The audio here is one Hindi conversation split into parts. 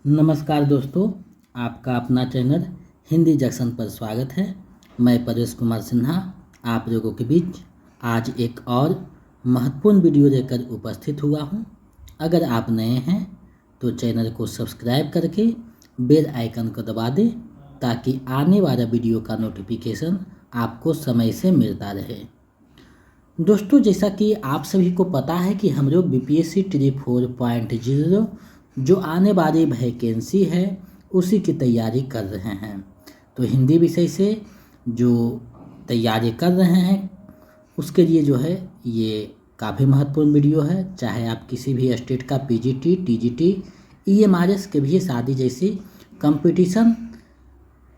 नमस्कार दोस्तों, आपका अपना चैनल हिंदी जंक्शन पर स्वागत है। मैं परेश कुमार सिन्हा आप लोगों के बीच आज एक और महत्वपूर्ण वीडियो लेकर उपस्थित हुआ हूं। अगर आप नए हैं तो चैनल को सब्सक्राइब करके बेल आइकन को दबा दें ताकि आने वाला वीडियो का नोटिफिकेशन आपको समय से मिलता रहे। दोस्तों, जैसा कि आप सभी को पता है कि हम लोग BPSC ट्री 4.0 जो आने वाली वैकेंसी है उसी की तैयारी कर रहे हैं। तो हिंदी विषय से जो तैयारी कर रहे हैं उसके लिए जो है ये काफ़ी महत्वपूर्ण वीडियो है। चाहे आप किसी भी स्टेट का PGT, TGT, EMRS के भी शादी जैसी कंपटीशन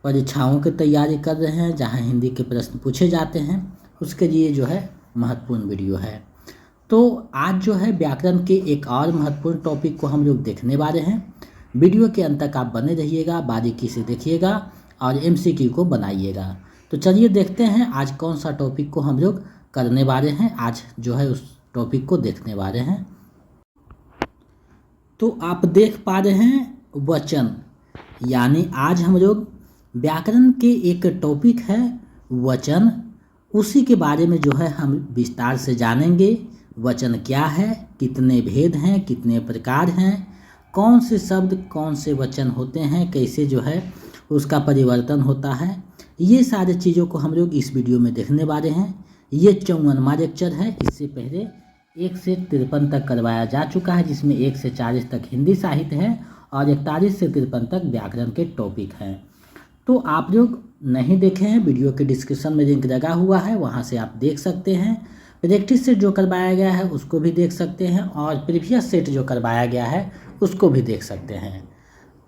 परीक्षाओं की तैयारी कर रहे हैं जहां हिंदी के प्रश्न पूछे जाते हैं, उसके लिए जो है महत्वपूर्ण वीडियो है। तो आज जो है व्याकरण के एक और महत्वपूर्ण टॉपिक को हम लोग देखने वाले हैं। वीडियो के अंत तक आप बने रहिएगा, बारीकी से देखिएगा और MCQ को बनाइएगा। तो चलिए देखते हैं आज कौन सा टॉपिक को हम लोग करने वाले हैं। आज जो है उस टॉपिक को देखने वाले हैं। तो आप देख पा रहे हैं वचन, यानी आज हम लोग व्याकरण के एक टॉपिक है वचन, उसी के बारे में जो है हम विस्तार से जानेंगे। वचन क्या है, कितने भेद हैं, कितने प्रकार हैं, कौन से शब्द कौन से वचन होते हैं, कैसे जो है उसका परिवर्तन होता है, ये सारी चीज़ों को हम लोग इस वीडियो में देखने वाले हैं। ये 54वां लेक्चर है। इससे पहले 1 से 53 तक करवाया जा चुका है, जिसमें 1 से 40 तक हिंदी साहित्य है और 41 से 53 तक व्याकरण के टॉपिक हैं। तो आप लोग नहीं देखे हैं, वीडियो के डिस्क्रिप्शन में लिंक लगा हुआ है, वहाँ से आप देख सकते हैं। प्रैक्टिस सेट जो करवाया गया है उसको भी देख सकते हैं और प्रीवियस सेट जो करवाया गया है उसको भी देख सकते हैं।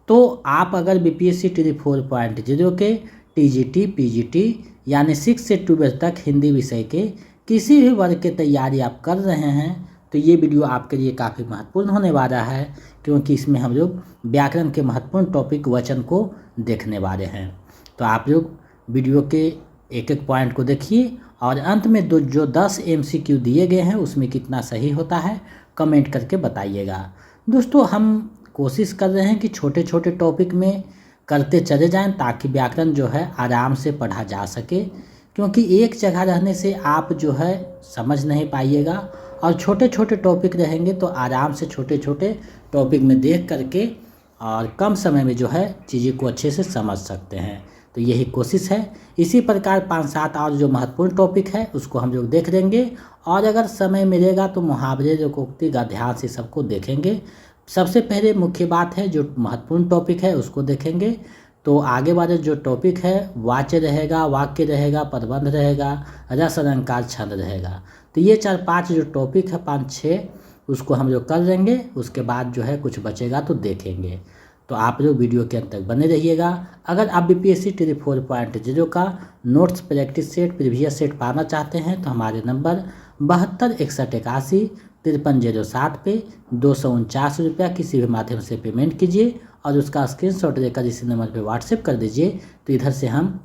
तो आप अगर BPSC ट्री 4.0 के TGT, PGT यानी 6 से 12 तक हिंदी विषय के किसी भी वर्ग की तैयारी आप कर रहे हैं तो ये वीडियो आपके लिए काफ़ी महत्वपूर्ण होने वाला है, क्योंकि इसमें हम लोग व्याकरण के महत्वपूर्ण टॉपिक वचन को देखने वाले हैं। तो आप लोग वीडियो के एक एक पॉइंट को देखिए और अंत में जो 10 MCQ दिए गए हैं उसमें कितना सही होता है कमेंट करके बताइएगा। दोस्तों, हम कोशिश कर रहे हैं कि छोटे छोटे टॉपिक में करते चले जाएं ताकि व्याकरण जो है आराम से पढ़ा जा सके, क्योंकि एक जगह रहने से आप जो है समझ नहीं पाइएगा और छोटे छोटे टॉपिक रहेंगे तो आराम से छोटे छोटे टॉपिक में देख करके और कम समय में जो है चीज़ों को अच्छे से समझ सकते हैं। तो यही कोशिश है। इसी प्रकार 5-7 और जो महत्वपूर्ण टॉपिक है उसको हम लोग देख लेंगे और अगर समय मिलेगा तो मुहावरे जो उक्ति ध्यान से सबको देखेंगे। सबसे पहले मुख्य बात है जो महत्वपूर्ण टॉपिक है उसको देखेंगे। तो आगे वाले जो टॉपिक है वाच्य रहेगा, वाक्य रहेगा, प्रबंध रहेगा, रस अलंकार, छंद रहेगा। तो ये 4-5 जो टॉपिक है 5-6 उसको हम लोग कर लेंगे। उसके बाद जो है कुछ बचेगा तो देखेंगे। तो आप लोग वीडियो के अंत तक बने रहिएगा। अगर आप BPSC ट्री 4.0 का notes, practice set, previous set पाना चाहते हैं तो हमारे नंबर 7261815307 पे 249 रुपया किसी भी माध्यम से पेमेंट कीजिए और उसका स्क्रीनशॉट लेकर इसी नंबर पे व्हाट्सएप कर दीजिए। तो इधर से हम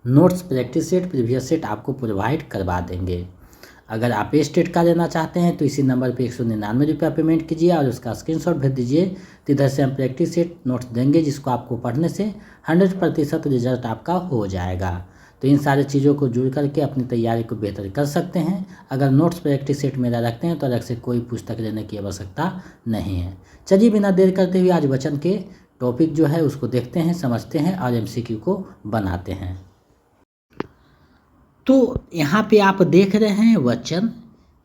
notes, practice set, previous set आपको प्रोवाइड करवा देंगे। अगर आप स्टेट का लेना चाहते हैं तो इसी नंबर पे 199 रुपया पेमेंट कीजिए और उसका स्क्रीनशॉट भेज दीजिए। तो इधर से हम प्रैक्टिस सेट नोट्स देंगे जिसको आपको पढ़ने से 100% रिजल्ट आपका हो जाएगा। तो इन सारी चीज़ों को जुड़ करके अपनी तैयारी को बेहतर कर सकते हैं। अगर नोट्स, प्रैक्टिस सेट मेरा रखते हैं तो अलग से कोई पुस्तक लेने की आवश्यकता नहीं है। चलिए बिना देर करते हुए आज वचन के टॉपिक जो है उसको देखते हैं, समझते हैं और MCQ को बनाते हैं। तो यहाँ पे आप देख रहे हैं वचन,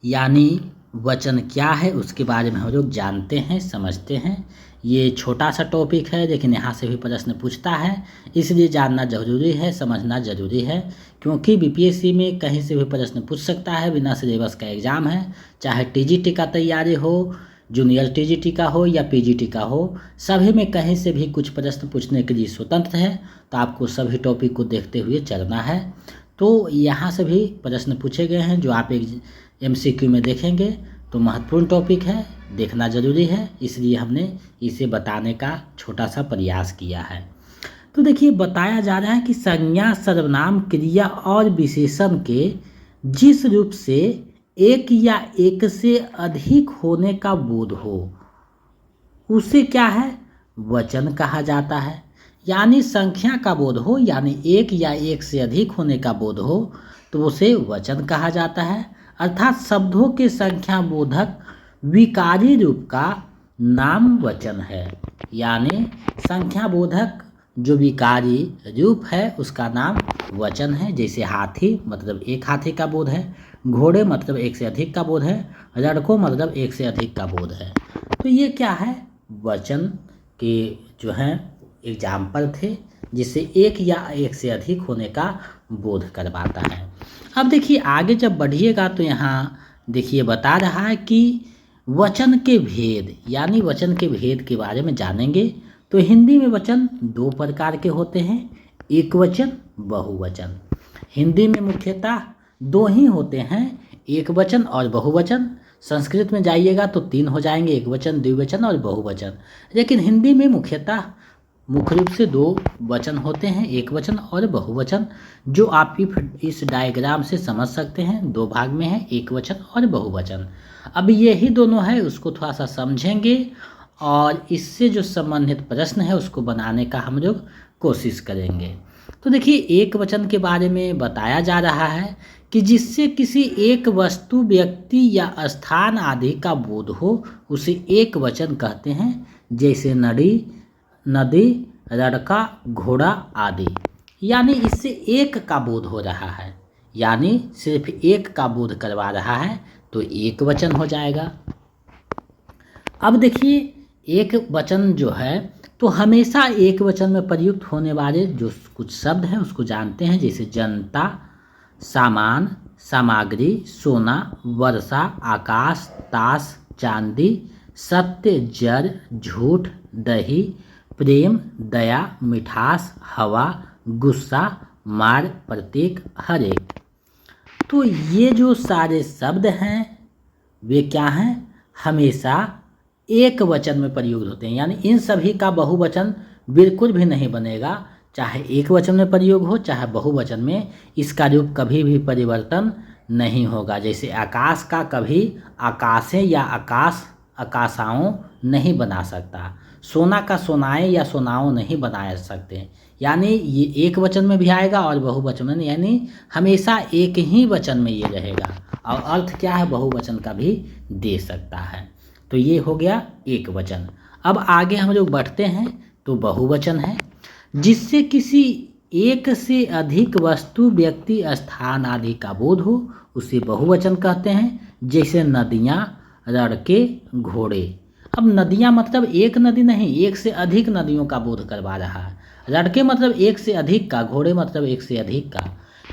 यानी वचन क्या है उसके बारे में हम लोग जानते हैं, समझते हैं। ये छोटा सा टॉपिक है लेकिन यहाँ से भी प्रश्न पूछता है, इसलिए जानना जरूरी है, समझना जरूरी है, क्योंकि BPSC में कहीं से भी प्रश्न पूछ सकता है। बिना सिलेबस का एग्ज़ाम है, चाहे TGT का तैयारी हो, जूनियर TGT का हो या PGT का हो, सभी में कहीं से भी कुछ प्रश्न पूछने के लिए स्वतंत्र है। तो आपको सभी टॉपिक को देखते हुए चलना है। तो यहाँ से भी प्रश्न पूछे गए हैं जो आप एक MCQ में देखेंगे। तो महत्वपूर्ण टॉपिक है, देखना जरूरी है, इसलिए हमने इसे बताने का छोटा सा प्रयास किया है। तो देखिए बताया जा रहा है कि संज्ञा, सर्वनाम, क्रिया और विशेषण के जिस रूप से एक या एक से अधिक होने का बोध हो उसे क्या है वचन कहा जाता है। यानी संख्या का बोध हो, यानी एक या एक से अधिक होने का बोध हो तो उसे वचन कहा जाता है। अर्थात शब्दों के संख्या बोधक विकारी रूप का नाम वचन है। यानी संख्या बोधक जो विकारी रूप है उसका नाम वचन है। जैसे हाथी मतलब एक हाथी का बोध है, घोड़े मतलब एक से अधिक का बोध है, लड़कों मतलब एक से अधिक का बोध है। तो ये क्या है, वचन के जो हैं एग्जाम्पल थे जिससे एक या एक से अधिक होने का बोध करवाता है। अब देखिए आगे जब बढ़िएगा तो यहाँ देखिए बता रहा है कि वचन के भेद, यानी वचन के भेद के बारे में जानेंगे। तो हिंदी में वचन दो प्रकार के होते हैं, एक वचन, बहुवचन। हिंदी में मुख्यतः दो ही होते हैं, एक वचन और बहुवचन। संस्कृत में जाइएगा तो तीन हो जाएंगे, एक वचन, द्विवचन और बहुवचन। लेकिन हिंदी में मुख्यतः मुख्य रूप से दो वचन होते हैं, एक वचन और बहुवचन, जो आप इस डायग्राम से समझ सकते हैं। दो भाग में है, एक वचन और बहुवचन। अब यही दोनों है, उसको थोड़ा सा समझेंगे और इससे जो संबंधित प्रश्न है उसको बनाने का हम लोग कोशिश करेंगे। तो देखिए एक वचन के बारे में बताया जा रहा है कि जिससे किसी एक वस्तु, व्यक्ति या स्थान आदि का बोध हो उसे एक वचन कहते हैं। जैसे नदी, लड़का, घोड़ा आदि। यानी इससे एक का बोध हो रहा है, यानी सिर्फ एक का बोध करवा रहा है तो एक वचन हो जाएगा। अब देखिए एक वचन जो है तो हमेशा एक वचन में प्रयुक्त होने वाले जो कुछ शब्द हैं उसको जानते हैं। जैसे जनता, सामान, सामग्री, सोना, वर्षा, आकाश, ताश, चांदी, सत्य, जड़, झूठ, दही, प्रेम, दया, मिठास, हवा, गुस्सा, मार, प्रतीक, हर एक। तो ये जो सारे शब्द हैं वे क्या हैं, हमेशा एक वचन में प्रयुक्त होते हैं। यानी इन सभी का बहुवचन बिल्कुल भी नहीं बनेगा, चाहे एक वचन में प्रयोग हो चाहे बहुवचन में, इसका रूप कभी भी परिवर्तन नहीं होगा। जैसे आकाश का कभी आकाशें या आकाश, आकाशाओं नहीं बना सकता। सोना का सोनाएं या सोनाओं नहीं बना सकते। यानी ये एक वचन में भी आएगा और बहुवचन में, यानी हमेशा एक ही वचन में ये रहेगा। और अर्थ क्या है, बहुवचन का भी दे सकता है। तो ये हो गया एक वचन। अब आगे हम लोग बढ़ते हैं तो बहुवचन है जिससे किसी एक से अधिक वस्तु, व्यक्ति, स्थान आदि का बोध हो उसे बहुवचन कहते हैं। जैसे नदियाँ, लड़के, घोड़े। अब नदियाँ मतलब एक नदी नहीं, एक से अधिक नदियों का बोध करवा रहा है। लड़के मतलब एक से अधिक का, घोड़े मतलब एक से अधिक का।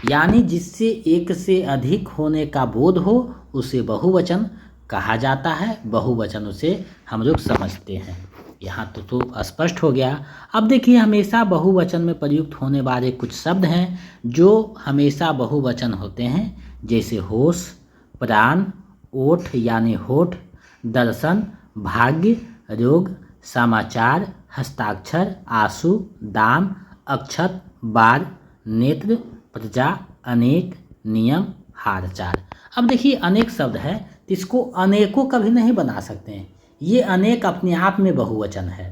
यानी जिससे एक से अधिक होने का बोध हो उसे बहुवचन कहा जाता है। बहुवचन उसे हम लोग समझते हैं। यहाँ तो स्पष्ट हो गया। अब देखिए हमेशा बहुवचन में प्रयुक्त होने वाले कुछ शब्द हैं जो हमेशा बहुवचन होते हैं। जैसे होश, प्राण, ओठ यानी होठ, दर्शन, भाग्य, रोग, समाचार, हस्ताक्षर, आंसू, दाम, अक्षत, बार, नेत्र, प्रजा, अनेक, नियम, हार, चार। अब देखिए अनेक शब्द है तो इसको अनेकों कभी नहीं बना सकते हैं। ये अनेक अपने आप में बहुवचन है।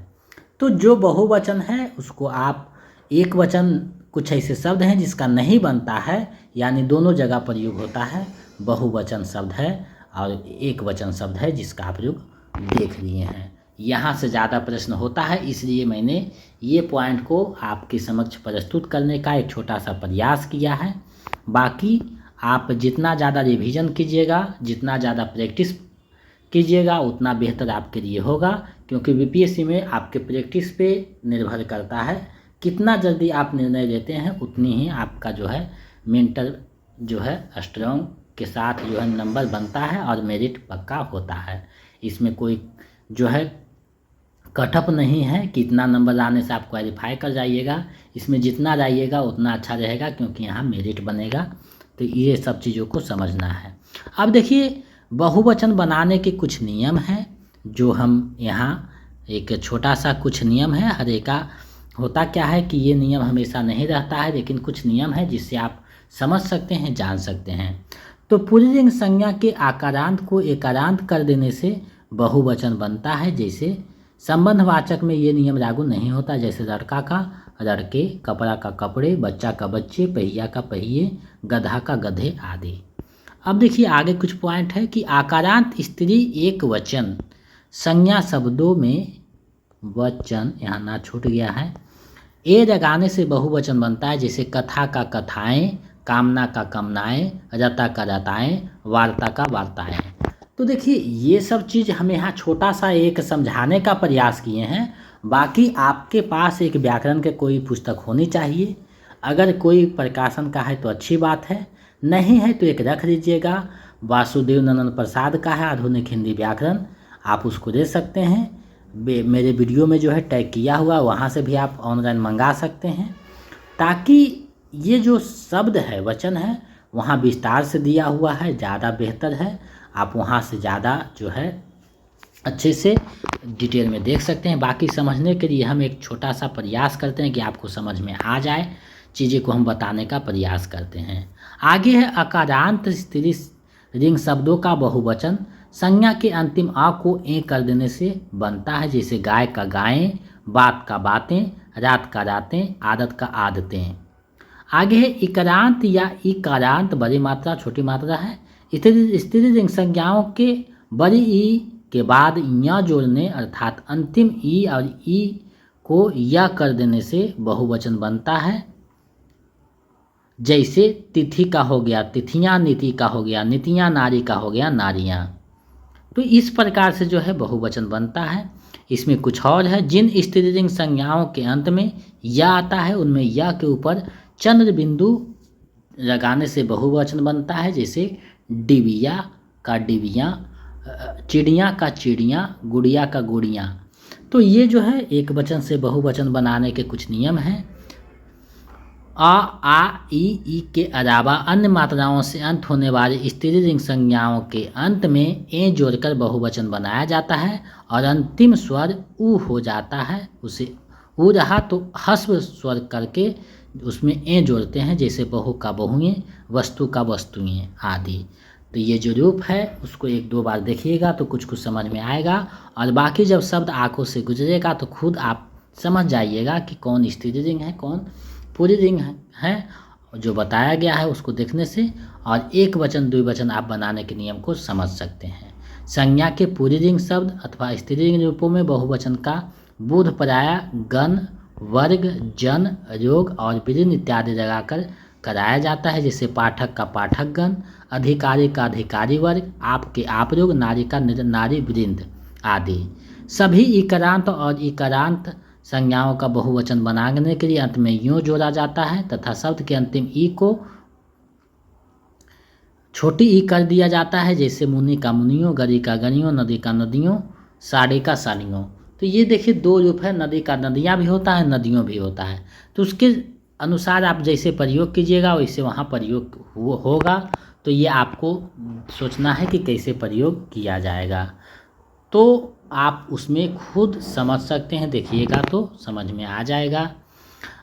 तो जो बहुवचन है उसको आप एक वचन, कुछ ऐसे शब्द हैं जिसका नहीं बनता है, यानी दोनों जगह प्रयोग होता है, बहुवचन शब्द है और एक वचन शब्द है जिसका आप लोग देख लिए हैं। यहाँ से ज़्यादा प्रश्न होता है, इसलिए मैंने ये पॉइंट को आपके समक्ष प्रस्तुत करने का एक छोटा सा प्रयास किया है। बाकी आप जितना ज़्यादा रिवीजन कीजिएगा, जितना ज़्यादा प्रैक्टिस कीजिएगा उतना बेहतर आपके लिए होगा, क्योंकि बीपीएससी में आपके प्रैक्टिस पे निर्भर करता है। कितना जल्दी आप निर्णय लेते हैं उतनी ही आपका जो है मेंटल जो है स्ट्रॉन्ग के साथ जो है नंबर बनता है और मेरिट पक्का होता है। इसमें कोई जो है कटअप नहीं है कि इतना नंबर लाने से आप क्वालिफाई कर जाइएगा। इसमें जितना जाइएगा उतना अच्छा रहेगा, क्योंकि यहाँ मेरिट बनेगा। तो ये सब चीज़ों को समझना है। अब देखिए बहुवचन बनाने के कुछ नियम हैं जो हम यहाँ एक छोटा सा कुछ नियम है। हर एक का होता क्या है कि ये नियम हमेशा नहीं रहता है, लेकिन कुछ नियम है जिससे आप समझ सकते हैं, जान सकते हैं। तो पुल्लिंग संज्ञा के आकारांत को एकारांत कर देने से बहुवचन बनता है। जैसे संबंधवाचक में ये नियम लागू नहीं होता, जैसे लड़का का लड़के, कपड़ा का कपड़े, बच्चा का बच्चे, पहिया का पहिए, गधा का गधे आदि। अब देखिए आगे कुछ पॉइंट है कि आकारांत स्त्री एक वचन संज्ञा शब्दों में वचन, यहाँ ना छूट गया है, ए लगाने से बहुवचन बनता है, जैसे कथा का कथाएं, कामना का कामनाएं, रता का रताएं, वार्ता का वार्ताएं। तो देखिए ये सब चीज़ हमें यहाँ छोटा सा एक समझाने का प्रयास किए हैं। बाकी आपके पास एक व्याकरण के कोई पुस्तक होनी चाहिए, अगर कोई प्रकाशन का है तो अच्छी बात है, नहीं है तो एक रख लीजिएगा। वासुदेव नंदन प्रसाद का है आधुनिक हिंदी व्याकरण, आप उसको दे सकते हैं। मेरे वीडियो में जो है टैग किया हुआ, वहाँ से भी आप ऑनलाइन मंगा सकते हैं, ताकि ये जो शब्द है वचन है वहाँ विस्तार से दिया हुआ है, ज़्यादा बेहतर है। आप वहाँ से ज़्यादा जो है अच्छे से डिटेल में देख सकते हैं। बाकी समझने के लिए हम एक छोटा सा प्रयास करते हैं कि आपको समझ में आ जाए, चीज़ें को हम बताने का प्रयास करते हैं। आगे है अकारांत स्त्रीलिंग शब्दों का बहुवचन संज्ञा के अंतिम आ को ए कर देने से बनता है, जैसे गाय का गायें, बात का बातें, रात का रातें, आदत का आदतें। आगे है इकारांत या इकारांत, बड़ी मात्रा छोटी मात्रा है। स्त्रीलिंग संज्ञाओं के बड़ी ई के बाद या जोड़ने अर्थात अंतिम ई और ई को या कर देने से बहुवचन बनता है, जैसे तिथि का हो गया तिथियां, नीति का हो गया नीतियां, नारी का हो गया नारियां। तो इस प्रकार से जो है बहुवचन बनता है। इसमें कुछ और है, जिन स्त्रीलिंग संज्ञाओं के अंत में या आता है उनमें या के ऊपर चंद्र बिंदु लगाने से बहुवचन बनता है, जैसे डिबिया का डिबियाँ, चिड़िया का चिड़ियाँ, गुड़िया का गुड़ियाँ। तो ये जो है एक वचन से बहुवचन बनाने के कुछ नियम हैं। आ ई के अलावा अन्य मात्राओं से अंत होने वाली स्त्रीलिंग संज्ञाओं के अंत में ए जोड़कर बहुवचन बनाया जाता है और अंतिम स्वर उ हो जाता है। उसे उ रहा तो हस्व स्वर करके उसमें ए जोड़ते हैं, जैसे बहु का बहुएं, वस्तु का वस्तुएं आदि। तो ये जो रूप है उसको एक दो बार देखिएगा तो कुछ कुछ समझ में आएगा, और बाकी जब शब्द आंखों से गुजरेगा तो खुद आप समझ जाइएगा कि कौन स्त्रीलिंग है कौन पुल्लिंग है। जो बताया गया है उसको देखने से और एक वचन द्विवचन आप बनाने के नियम को समझ सकते हैं। संज्ञा के पुल्लिंग शब्द अथवा स्त्रीलिंग रूपों में बहुवचन का बुध पराया, गण, वर्ग, जन, योग और विलीन इत्यादि लगाकर कराया जाता है, जैसे पाठक का पाठकगण, अधिकारी का अधिकारी वर्ग, आपके आप लोग, नारी का नारी वृंद आदि। सभी इकारांत और इकारांत संज्ञाओं का बहुवचन बनाने के लिए अंत में यूं जोड़ा जाता है तथा शब्द के अंतिम ई को छोटी ई कर दिया जाता है, जैसे मुनि का मुनियों, गरी का गरियों, नदी का नदियों, साड़ी का साड़ियों। तो ये देखिए दो रूप है, नदी का नदियाँ भी होता है, नदियों भी होता है। तो उसके अनुसार आप जैसे प्रयोग कीजिएगा वैसे वहाँ प्रयोग होगा। तो ये आपको सोचना है कि कैसे प्रयोग किया जाएगा, तो आप उसमें खुद समझ सकते हैं, देखिएगा तो समझ में आ जाएगा।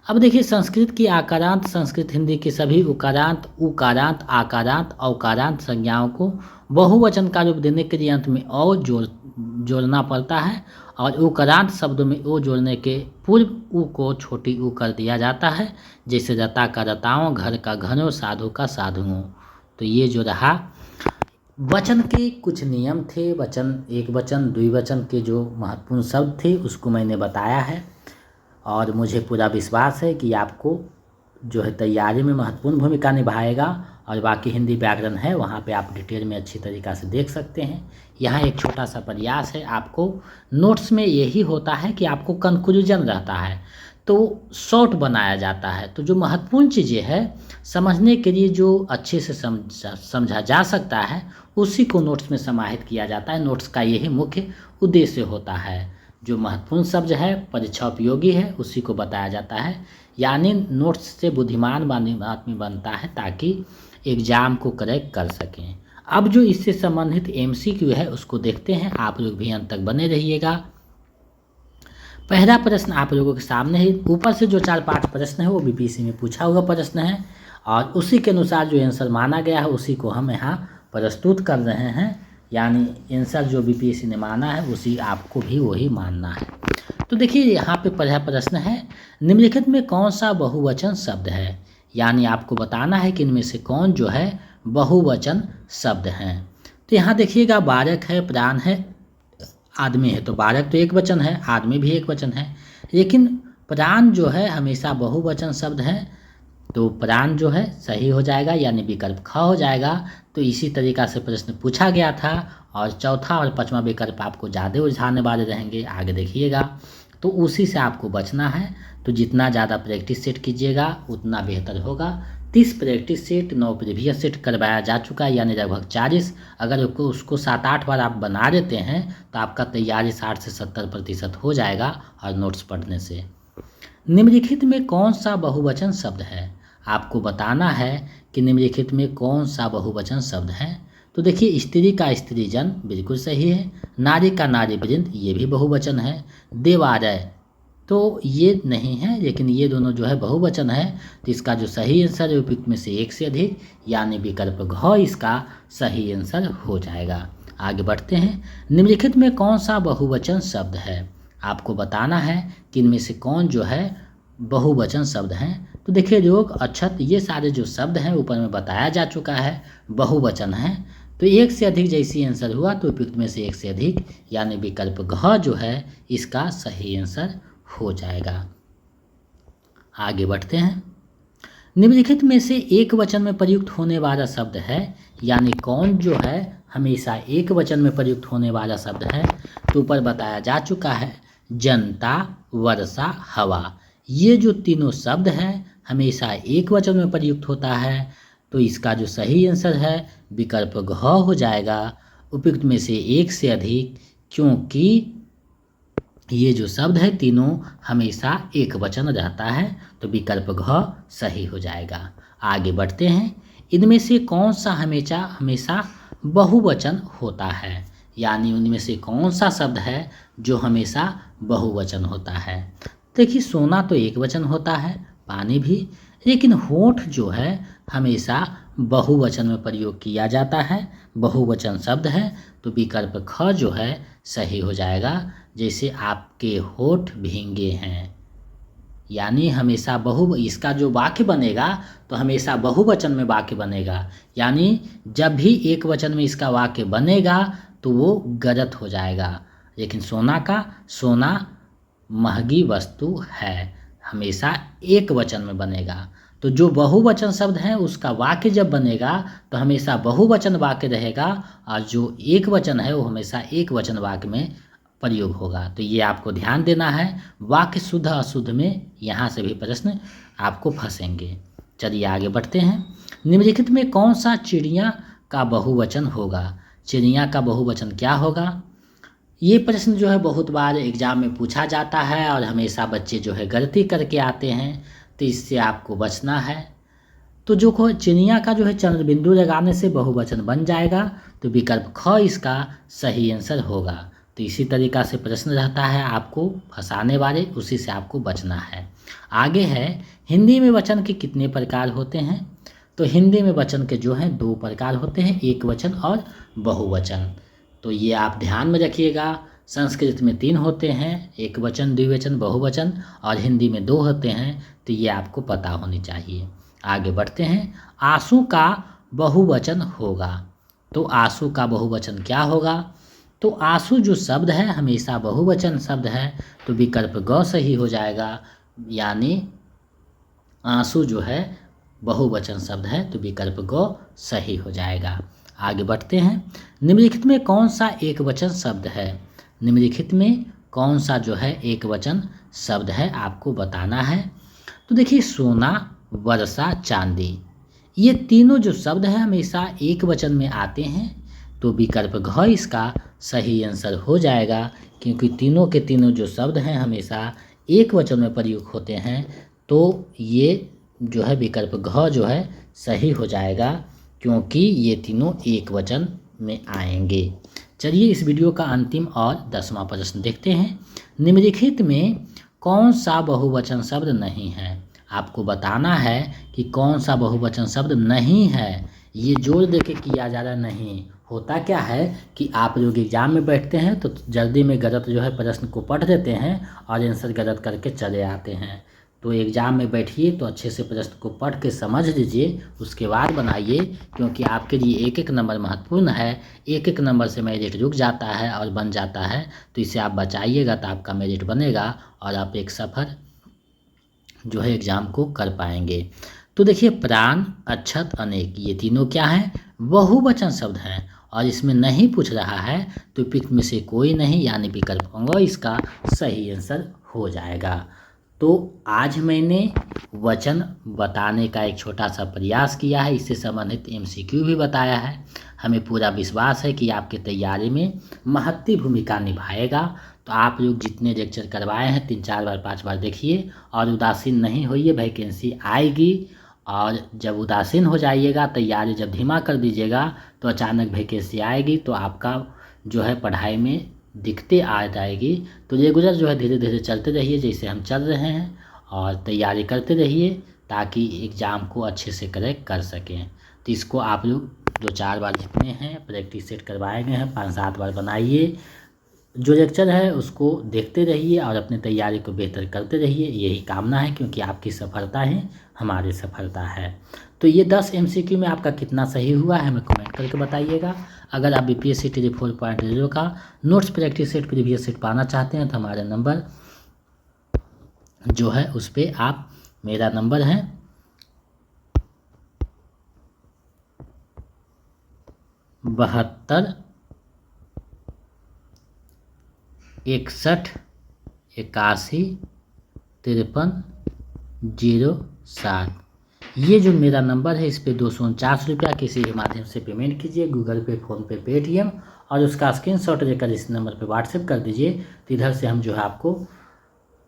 अब देखिए संस्कृत की आकारांत, संस्कृत हिंदी के सभी उकारांत, उकारांत, आकारांत, औकारांत संज्ञाओं को बहुवचन का रूप देने के लिए अंत में औ जोड़ना पड़ता है, और उकारांत शब्दों में ओ जोड़ने के पूर्व उ को छोटी उ कर दिया जाता है, जैसे रता का रताओं, घर का घरों, साधु का साधुओं। तो ये जो रहा वचन के कुछ नियम थे, वचन एक वचन द्विवचन के जो महत्वपूर्ण शब्द थे उसको मैंने बताया है, और मुझे पूरा विश्वास है कि आपको जो है तैयारी में महत्वपूर्ण भूमिका निभाएगा। और बाकी हिंदी व्याकरण है वहाँ पे आप डिटेल में अच्छी तरीक़ा से देख सकते हैं। यहाँ एक छोटा सा प्रयास है, आपको नोट्स में यही होता है कि आपको कंक्लूजन रहता है तो शॉर्ट बनाया जाता है। तो जो महत्वपूर्ण चीज़ें हैं समझने के लिए जो अच्छे से समझा जा सकता है उसी को नोट्स में समाहित किया जाता है। नोट्स का यही मुख्य उद्देश्य होता है, जो महत्वपूर्ण शब्द है परीक्षा उपयोगी है उसी को बताया जाता है। यानी नोट्स से बुद्धिमान आदमी बनता है ताकि एग्ज़ाम को करेक्ट कर सकें। अब जो इससे संबंधित MCQ है उसको देखते हैं, आप लोग भी अंत तक बने रहिएगा। पहला प्रश्न आप लोगों के सामने ही, ऊपर से जो 4-5 प्रश्न है वो BPSC में पूछा हुआ प्रश्न है और उसी के अनुसार जो आंसर माना गया है उसी को हम यहाँ प्रस्तुत कर रहे हैं। यानी आंसर जो बीपीएससी ने माना है उसी आपको भी वही मानना है। तो देखिए यहाँ पे पहला प्रश्न है, निम्नलिखित में कौन सा बहुवचन शब्द है, यानी आपको बताना है कि इनमें से कौन जो है बहुवचन शब्द हैं। तो यहाँ देखिएगा, बालक है, प्राण है, आदमी है। तो बालक तो एक वचन है, आदमी भी एक वचन है, लेकिन प्राण जो है हमेशा बहुवचन शब्द है, तो प्राण जो है सही हो जाएगा, यानी विकल्प ख हो जाएगा। तो इसी तरीका से प्रश्न पूछा गया था और चौथा और पांचवा विकल्प आपको ज़्यादा उलझाने वाले रहेंगे, आगे देखिएगा। तो उसी से आपको बचना है। तो जितना ज़्यादा प्रैक्टिस सेट कीजिएगा उतना बेहतर होगा। 30 प्रैक्टिस सेट 9 प्रीवियस सेट करवाया जा चुका है, यानी लगभग 40। अगर उसको 7-8 बार आप बना देते हैं तो आपका तैयारी 60 से 70% हो जाएगा और नोट्स पढ़ने से। निम्नलिखित में कौन सा बहुवचन शब्द है, आपको बताना है कि निम्नलिखित में कौन सा बहुवचन शब्द है। तो देखिए, स्त्री का स्त्रीजन बिल्कुल सही है, नारी का नारीवृंद ये भी बहुवचन है, देवालय तो ये नहीं है, लेकिन ये दोनों जो है बहुवचन है। तो इसका जो सही आंसर है उपयुक्त में से एक से अधिक, यानी विकल्प घ इसका सही आंसर हो जाएगा। आगे बढ़ते हैं, निम्नलिखित में कौन सा बहुवचन शब्द है, आपको बताना है कि इनमें से कौन जो है बहुवचन शब्द हैं। तो देखिए, रोग, अक्षत ये सारे जो शब्द हैं ऊपर में बताया जा चुका है बहुवचन हैं। तो एक से अधिक जैसी आंसर हुआ तो उपयुक्त में से एक से अधिक, यानी विकल्प घ जो है इसका सही आंसर हो जाएगा। आगे बढ़ते हैं, निम्नलिखित में से एक वचन में प्रयुक्त होने वाला शब्द है, यानी कौन जो है हमेशा एक वचन में प्रयुक्त होने वाला शब्द है। तो ऊपर बताया जा चुका है, जनता, वर्षा, हवा, ये जो तीनों शब्द हैं हमेशा एक वचन में प्रयुक्त होता है। तो इसका जो सही आंसर है विकल्प घ हो जाएगा, उपयुक्त में से एक से अधिक, क्योंकि ये जो शब्द है तीनों हमेशा एक वचन रहता है। तो विकल्प घ सही हो जाएगा। आगे बढ़ते हैं, इनमें से कौन सा हमेशा बहुवचन होता है, यानी उनमें से कौन सा शब्द है जो हमेशा बहुवचन होता है। देखिए, सोना तो एक वचन होता है, पानी भी, लेकिन होठ जो है हमेशा बहुवचन में प्रयोग किया जाता है, बहुवचन शब्द है। तो विकल्प ख जो है सही हो जाएगा, जैसे आपके होठ भींगे हैं, यानी हमेशा इसका जो वाक्य बनेगा तो हमेशा बहुवचन में वाक्य बनेगा, यानी जब भी एक वचन में इसका वाक्य बनेगा तो वो गलत हो जाएगा। लेकिन सोना महंगी वस्तु है हमेशा एक वचन में बनेगा। तो जो बहुवचन शब्द है उसका वाक्य जब बनेगा तो हमेशा बहुवचन वाक्य रहेगा, और जो एक वचन है वो हमेशा एक वचन वाक्य में प्रयोग होगा। तो ये आपको ध्यान देना है, वाक्य शुद्ध अशुद्ध में यहाँ से भी प्रश्न आपको फंसेंगे। चलिए आगे बढ़ते हैं, निम्नलिखित में कौन सा चिड़िया का बहुवचन होगा, चिड़िया का बहुवचन क्या होगा। ये प्रश्न जो है बहुत बार एग्जाम में पूछा जाता है और हमेशा बच्चे जो है गलती करके आते हैं, तो इससे आपको बचना है। तो जो चिड़िया का जो है चंद्र बिंदु लगाने से बहुवचन बन जाएगा, तो विकल्प ख इसका सही आंसर होगा। तो इसी तरीका से प्रश्न रहता है आपको फंसाने वाले, उसी से आपको बचना है। आगे है, हिंदी में वचन के कितने प्रकार होते हैं। तो हिंदी में वचन के जो हैं 2 प्रकार होते हैं, एक वचन और बहुवचन। तो ये आप ध्यान में रखिएगा, संस्कृत में 3 होते हैं, एक वचन, द्विवचन, बहुवचन, और हिंदी में 2 होते हैं। तो ये आपको पता होनी चाहिए। आगे बढ़ते हैं, आंसू का बहुवचन होगा। तो आंसू का बहुवचन क्या होगा। तो आंसू जो शब्द है हमेशा बहुवचन शब्द है, तो विकल्प ग सही हो जाएगा, यानी आंसू जो है बहुवचन शब्द है, तो विकल्प ग सही हो जाएगा। आगे बढ़ते हैं, निम्नलिखित में कौन सा एक वचन शब्द है, निम्नलिखित में कौन सा जो है एक वचन शब्द है आपको बताना है। तो देखिए, सोना, वर्षा, चांदी, ये तीनों जो शब्द हैं हमेशा एक वचन में आते हैं। तो विकल्प घ इसका सही आंसर हो जाएगा, क्योंकि तीनों के तीनों जो शब्द हैं हमेशा एक वचन में प्रयुक्त होते हैं। तो ये जो है विकल्प घ जो है सही हो जाएगा, क्योंकि ये तीनों एक वचन में आएंगे। चलिए इस वीडियो का अंतिम और 10वां प्रश्न देखते हैं, निम्नलिखित में कौन सा बहुवचन शब्द नहीं है। आपको बताना है कि कौन सा बहुवचन शब्द नहीं है, ये जोर दे के किया जा रहा नहीं। होता क्या है कि आप लोग एग्ज़ाम में बैठते हैं तो जल्दी में गलत जो है प्रश्न को पढ़ देते हैं और आंसर गलत करके चले आते हैं। तो एग्ज़ाम में बैठिए तो अच्छे से प्रश्न को पढ़ के समझ लीजिए, उसके बाद बनाइए, क्योंकि आपके लिए एक एक नंबर महत्वपूर्ण है। एक एक नंबर से मेरिट रुक जाता है और बन जाता है, तो इसे आप बचाइएगा तो आपका मेरिट बनेगा और आप एक सफल जो है एग्ज़ाम को कर पाएंगे। तो देखिए, प्राण, अक्षत, अनेक, ये तीनों क्या हैं? बहुवचन शब्द हैं और इसमें नहीं पूछ रहा है तो पिक में से कोई नहीं यानी विकल्प होगा इसका सही आंसर हो जाएगा। तो आज मैंने वचन बताने का एक छोटा सा प्रयास किया है, इससे संबंधित एमसीक्यू भी बताया है। हमें पूरा विश्वास है कि आपकी तैयारी में महत्वपूर्ण भूमिका निभाएगा। तो आप लोग जितने लेक्चर करवाए हैं 3-4 बार 5 बार देखिए और उदासीन नहीं होइए, वैकेंसी आएगी। और जब उदासीन हो जाइएगा, तैयारी जब धीमा कर दीजिएगा तो अचानक वैकेंसी आएगी तो आपका जो है पढ़ाई में दिक्कतें आ जाएगी। तो रेगुलर जो है धीरे धीरे चलते रहिए जैसे हम चल रहे हैं और तैयारी करते रहिए ताकि एग्ज़ाम को अच्छे से करेक्ट कर सकें। तो इसको आप लोग 2-4 बार जितने हैं प्रैक्टिस सेट करवाए गए हैं 5-7 बार बनाइए। जो लेक्चर है उसको देखते रहिए और अपनी तैयारी को बेहतर करते रहिए, यही कामना है, क्योंकि आपकी सफलता ही हमारी सफलता है। तो ये 10 एमसीक्यू में आपका कितना सही हुआ है हमें कमेंट करके बताइएगा। अगर आप बीपीएससी टी 4.0 का notes practice set previous set पाना चाहते हैं तो हमारे नंबर जो है उस पर आप, मेरा नंबर है 72 61 81 53 07। ये जो मेरा नंबर है इस पे 249 रुपया किसी भी माध्यम से पेमेंट कीजिए, गूगल पे, फ़ोनपे, पेटीएम, और उसका स्क्रीनशॉट लेकर इस नंबर पे व्हाट्सएप कर दीजिए। तो इधर से हम जो है आपको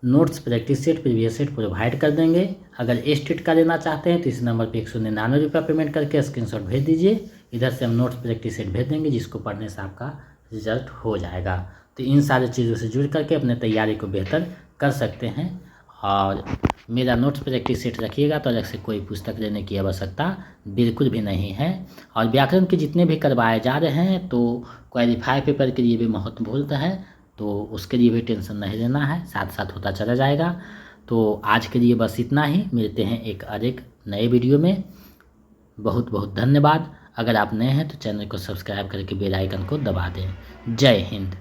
notes practice set previous set provide कर देंगे। अगर स्टेट का लेना चाहते हैं तो इस नंबर पे 199 रुपया पेमेंट करके स्क्रीनशॉट भेज दीजिए। इधर से हम नोट्स प्रैक्टिस सेट भेज देंगे जिसको पढ़ने से आपका रिजल्ट हो जाएगा। तो इन सारी चीज़ों से जुड़ करके अपने तैयारी को बेहतर कर सकते हैं। और मेरा नोट्स प्रैक्टिस सेट रखिएगा तो अलग से कोई पुस्तक लेने की आवश्यकता बिल्कुल भी नहीं है। और व्याकरण के जितने भी करवाए जा रहे हैं तो क्वालिफाई पेपर के लिए भी महत्वपूर्ण है, तो उसके लिए भी टेंशन नहीं लेना है, साथ साथ होता चला जाएगा। तो आज के लिए बस इतना ही, मिलते हैं एक नए वीडियो में। बहुत बहुत धन्यवाद। अगर आप नए हैं तो चैनल को सब्सक्राइब करके बेल आइकन को दबा दें। जय हिंद।